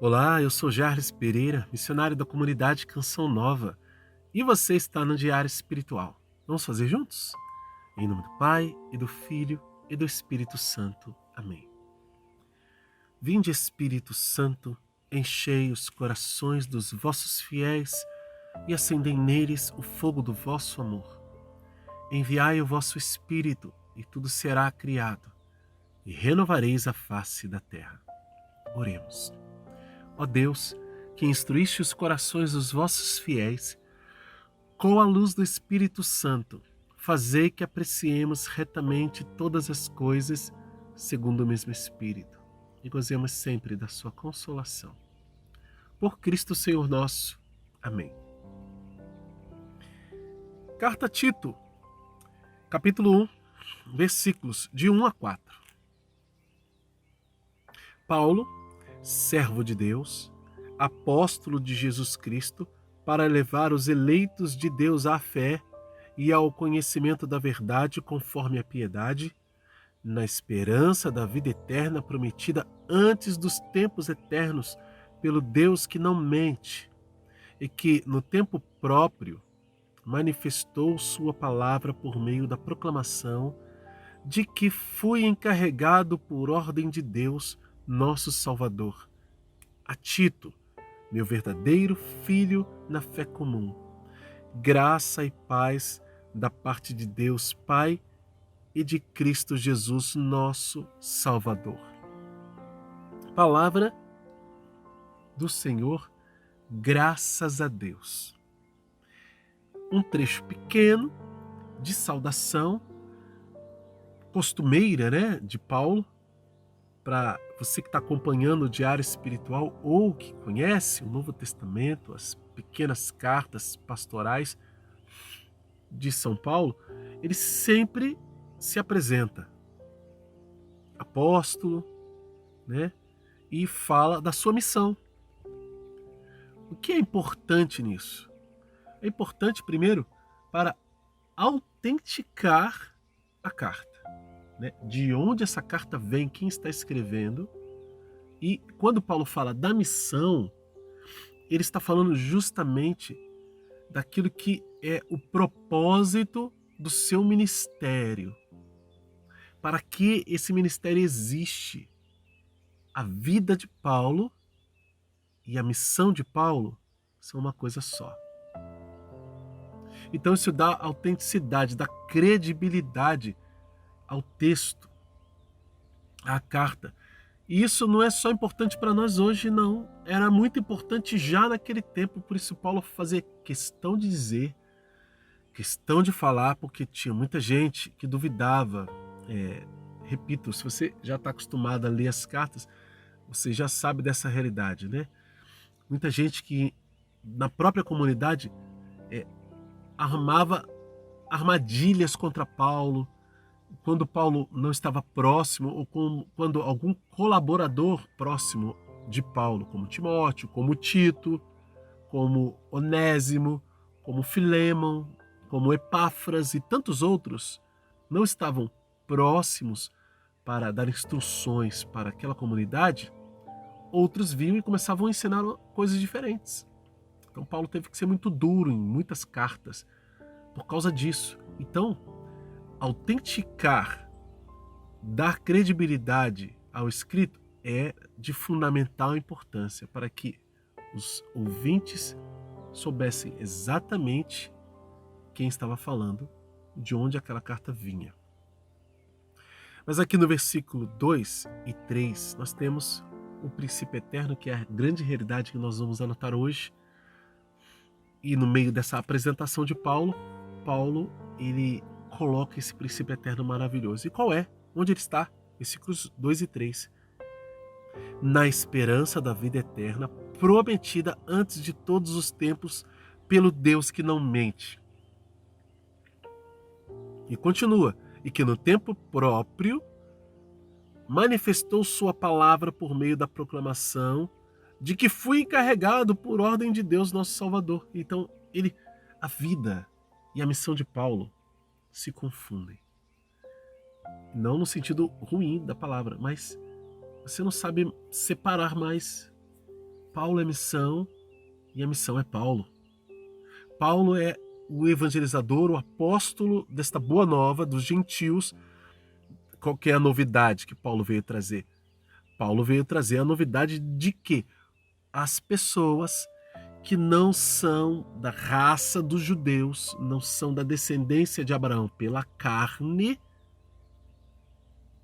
Olá, eu sou Jarles Pereira, missionário da comunidade Canção Nova, e você está no Diário Espiritual. Vamos fazer juntos? Em nome do Pai, e do Filho, e do Espírito Santo. Amém. Vinde, Espírito Santo, enchei os corações dos vossos fiéis e acendei neles o fogo do vosso amor. Enviai o vosso Espírito, e tudo será criado, e renovareis a face da terra. Oremos. Ó Deus, que instruíste os corações dos vossos fiéis, com a luz do Espírito Santo, fazei que apreciemos retamente todas as coisas segundo o mesmo Espírito e gozemos sempre da sua consolação. Por Cristo Senhor nosso. Amém. Carta a Tito, capítulo 1, versículos de 1 a 4. Paulo, servo de Deus, apóstolo de Jesus Cristo, para levar os eleitos de Deus à fé e ao conhecimento da verdade conforme a piedade, na esperança da vida eterna prometida antes dos tempos eternos pelo Deus que não mente e que, no tempo próprio, manifestou sua palavra por meio da proclamação de que fui encarregado por ordem de Deus, nosso Salvador, a Tito, meu verdadeiro filho na fé comum. Graça e paz da parte de Deus Pai e de Cristo Jesus, nosso Salvador. Palavra do Senhor, graças a Deus. Um trecho pequeno de saudação costumeira, de Paulo, para você que está acompanhando o Diário Espiritual ou que conhece o Novo Testamento, as pequenas cartas pastorais de São Paulo, ele sempre se apresenta apóstolo, e fala da sua missão. O que é importante nisso? É importante, primeiro, para autenticar a carta. De onde essa carta vem, quem está escrevendo. E quando Paulo fala da missão, ele está falando justamente daquilo que é o propósito do seu ministério. Para que esse ministério existe? A vida de Paulo e a missão de Paulo são uma coisa só. Então isso dá autenticidade, dá credibilidade ao texto, à carta. E isso não é só importante para nós hoje, não. Era muito importante já naquele tempo, por isso Paulo fazia questão de dizer, questão de falar, porque tinha muita gente que duvidava. Repito, se você já está acostumado a ler as cartas, você já sabe dessa realidade, Muita gente que na própria comunidade armava armadilhas contra Paulo, quando Paulo não estava próximo, ou quando algum colaborador próximo de Paulo, como Timóteo, como Tito, como Onésimo, como Filémon, como Epáfras e tantos outros, não estavam próximos para dar instruções para aquela comunidade, outros vinham e começavam a ensinar coisas diferentes. Então Paulo teve que ser muito duro em muitas cartas por causa disso. Então, autenticar, dar credibilidade ao escrito é de fundamental importância para que os ouvintes soubessem exatamente quem estava falando, de onde aquela carta vinha. Mas aqui no versículo 2 e 3 nós temos o princípio eterno, que é a grande realidade que nós vamos anotar hoje. E no meio dessa apresentação de Paulo, ele coloca esse princípio eterno maravilhoso. E qual é? Onde ele está? Versículos 2 e 3. Na esperança da vida eterna, prometida antes de todos os tempos pelo Deus que não mente. E continua. E que no tempo próprio manifestou sua palavra por meio da proclamação de que fui encarregado por ordem de Deus, nosso Salvador. Então, a vida e a missão de Paulo se confundem. Não no sentido ruim da palavra, mas você não sabe separar mais Paulo é missão e a missão é Paulo. Paulo é o evangelizador, o apóstolo desta boa nova dos gentios. Qual que é a novidade que Paulo veio trazer? Paulo veio trazer a novidade de que as pessoas que não são da raça dos judeus, não são da descendência de Abraão pela carne,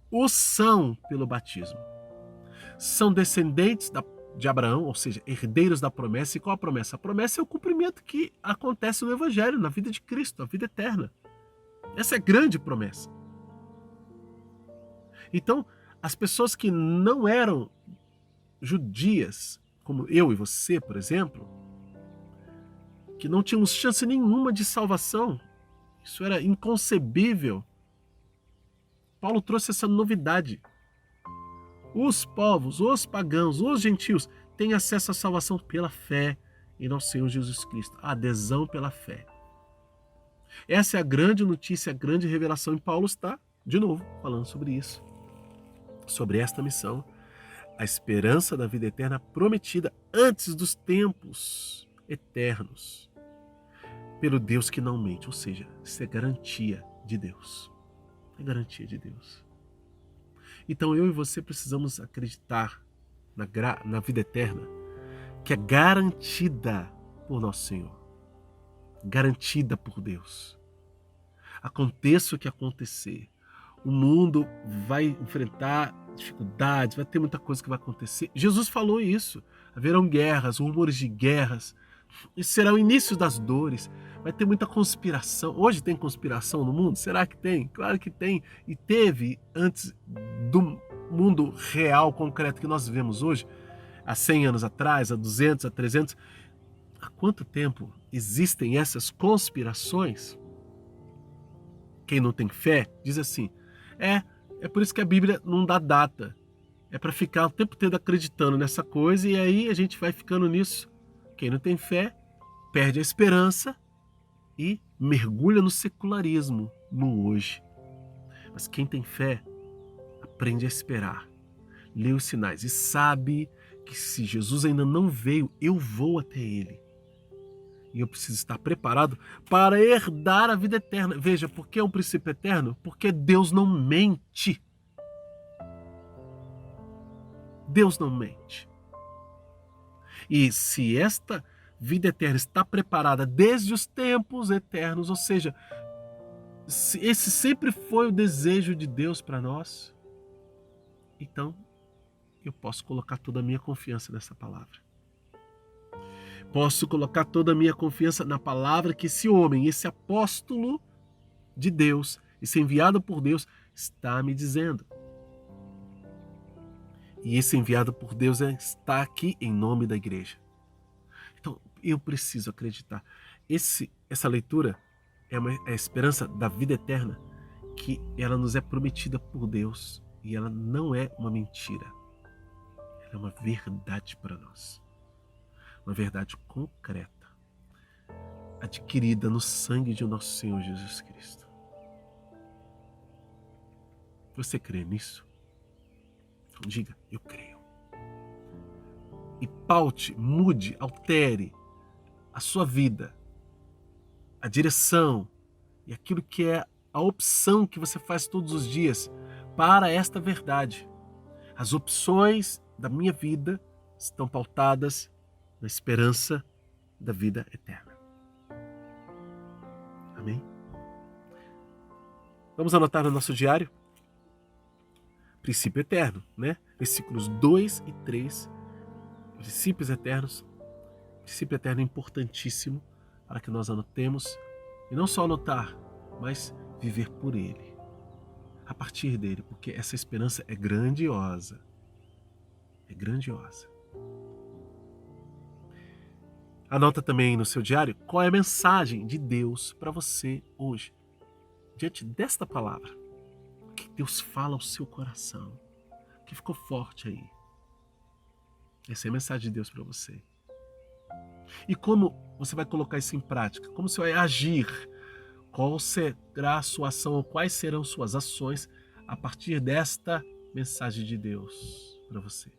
o são pelo batismo. São descendentes de Abraão, ou seja, herdeiros da promessa. E qual a promessa? A promessa é o cumprimento que acontece no Evangelho, na vida de Cristo, a vida eterna. Essa é a grande promessa. Então, as pessoas que não eram judias, como eu e você, por exemplo, que não tínhamos chance nenhuma de salvação, isso era inconcebível. Paulo trouxe essa novidade. Os povos, os pagãos, os gentios têm acesso à salvação pela fé em nosso Senhor Jesus Cristo, a adesão pela fé. Essa é a grande notícia, a grande revelação, e Paulo está, de novo, falando sobre isso, sobre esta missão, a esperança da vida eterna prometida antes dos tempos eternos, pelo Deus que não mente, ou seja, isso é garantia de Deus. É garantia de Deus. Então eu e você precisamos acreditar na vida eterna, que é garantida por nosso Senhor, garantida por Deus. Aconteça o que acontecer, o mundo vai enfrentar dificuldades, vai ter muita coisa que vai acontecer. Jesus falou isso. Haverão guerras, rumores de guerras, e será o início das dores. Vai ter muita conspiração. Hoje tem conspiração no mundo? Será que tem? Claro que tem. E teve antes do mundo real, concreto que nós vivemos hoje, há 100 anos atrás, há 200, há 300. Há quanto tempo existem essas conspirações? Quem não tem fé diz assim, é por isso que a Bíblia não dá data. É para ficar o tempo todo acreditando nessa coisa e aí a gente vai ficando nisso. Quem não tem fé perde a esperança e mergulha no secularismo, no hoje. Mas quem tem fé aprende a esperar, lê os sinais e sabe que se Jesus ainda não veio, eu vou até ele. E eu preciso estar preparado para herdar a vida eterna. Veja, por que é um princípio eterno? Porque Deus não mente. Deus não mente. E se esta vida eterna está preparada desde os tempos eternos, ou seja, esse sempre foi o desejo de Deus para nós, então eu posso colocar toda a minha confiança nessa palavra. Posso colocar toda a minha confiança na palavra que esse homem, esse apóstolo de Deus, esse enviado por Deus, está me dizendo. E esse enviado por Deus está aqui em nome da igreja. Então, eu preciso acreditar. Essa leitura é a esperança da vida eterna, que ela nos é prometida por Deus e ela não é uma mentira. Ela é uma verdade para nós. Uma verdade concreta, adquirida no sangue de nosso Senhor Jesus Cristo. Você crê nisso? Então diga, eu creio. E paute, mude, altere a sua vida, a direção e aquilo que é a opção que você faz todos os dias para esta verdade. As opções da minha vida estão pautadas na esperança da vida eterna. Amém? Vamos anotar no nosso diário? Princípio eterno, né? Versículos 2 e 3. Princípios eternos. Princípio eterno é importantíssimo para que nós anotemos. E não só anotar, mas viver por ele. A partir dele, porque essa esperança é grandiosa. É grandiosa. Anota também no seu diário qual é a mensagem de Deus para você hoje. Diante desta palavra, o que Deus fala ao seu coração, o que ficou forte aí. Essa é a mensagem de Deus para você. E como você vai colocar isso em prática? Como você vai agir? Qual será a sua ação ou quais serão suas ações a partir desta mensagem de Deus para você?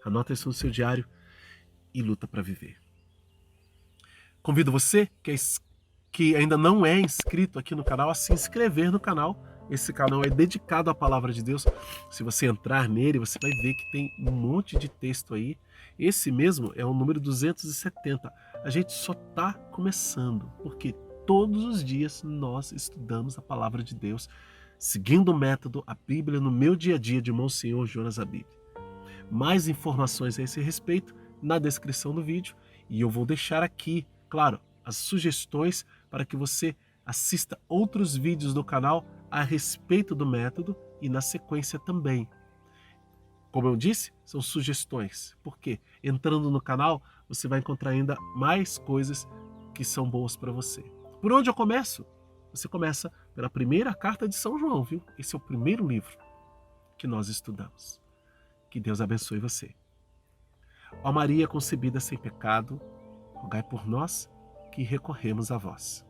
Anota isso no seu diário e luta para viver. Convido você que ainda não é inscrito aqui no canal a se inscrever no canal. Esse canal é dedicado à palavra de Deus. Se você entrar nele, você vai ver que tem um monte de texto aí. Esse mesmo é o número 270. A gente só está começando, porque todos os dias nós estudamos a palavra de Deus, seguindo o método, a Bíblia no meu dia a dia de Monsenhor Jonas Abib. Mais informações a esse respeito na descrição do vídeo e eu vou deixar aqui, claro, as sugestões para que você assista outros vídeos do canal a respeito do método e na sequência também. Como eu disse, são sugestões, porque entrando no canal você vai encontrar ainda mais coisas que são boas para você. Por onde eu começo? Você começa pela primeira carta de São João, viu? Esse é o primeiro livro que nós estudamos. Que Deus abençoe você. Ó Maria concebida sem pecado, rogai por nós que recorremos a vós.